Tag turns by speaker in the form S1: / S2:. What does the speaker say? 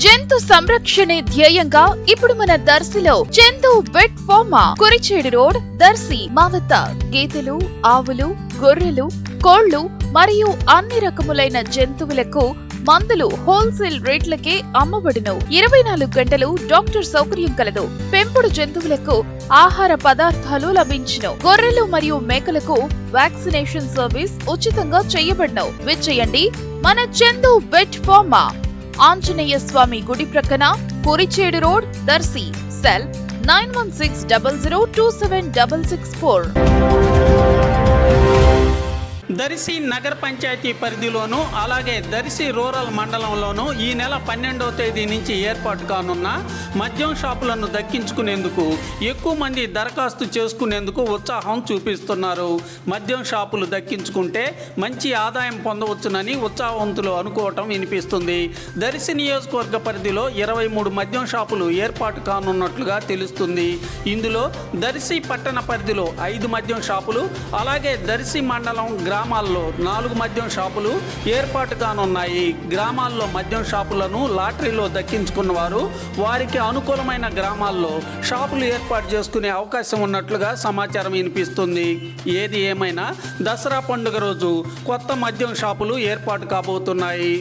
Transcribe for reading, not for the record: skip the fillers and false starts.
S1: జంతు సంరక్షణే ధ్యేయంగా ఇప్పుడు మన దర్శిలో Chandu Vet Pharma Kurichedu Road Darsi మా వద్ద గేదెలు, ఆవులు, గొర్రెలు, కోళ్లు మరియు అన్ని రకములైన జంతువులకు మందులు హోల్సేల్ రేట్లకే అమ్మబడును. 24 గంటలు డాక్టర్ సౌకర్యం కలదు. పెంపుడు జంతువులకు ఆహార పదార్థాలు లభించును. గొర్రెలు మరియు మేకలకు వ్యాక్సినేషన్ సర్వీస్ ఉచితంగా చేయబడును. విచ్చేయండి మన చందు వెట్ ఫార్మా, ఆంజనేయ స్వామి గుడి ప్రక్కన, కురిచేడు రోడ్, దర్శి. సెల్ 9160027664.
S2: దర్శి నగర పంచాయతీ పరిధిలోను అలాగే దర్శి రూరల్ మండలంలోను ఈ నెల 12వ తేదీ నుంచి ఏర్పాటు కానున్న మద్యం షాపులను దక్కించుకునేందుకు ఎక్కువ మంది దరఖాస్తు చేసుకునేందుకు ఉత్సాహం చూపిస్తున్నారు. మద్యం షాపులు దక్కించుకుంటే మంచి ఆదాయం పొందవచ్చునని ఉత్సాహవంతులు అనుకోవటం వినిపిస్తుంది. దర్శి నియోజకవర్గ పరిధిలో 23 మద్యం షాపులు ఏర్పాటు కానున్నట్లుగా తెలుస్తుంది. ఇందులో దర్శి పట్టణ పరిధిలో 5 మద్యం షాపులు, అలాగే దర్శి మండలం గ్రామాల్లో 4 మద్యం షాపులు ఏర్పాటు కానున్నాయి. గ్రామాల్లో మద్యం షాపులను లాటరీలో దక్కించుకున్న వారు వారికి అనుకూలమైన గ్రామాల్లో షాపులు ఏర్పాటు చేసుకునే అవకాశం ఉన్నట్లుగా సమాచారం వినిపిస్తుంది. ఏది ఏమైనా దసరా పండుగ రోజు కొత్త మద్యం షాపులు ఏర్పాటు కాబోతున్నాయి.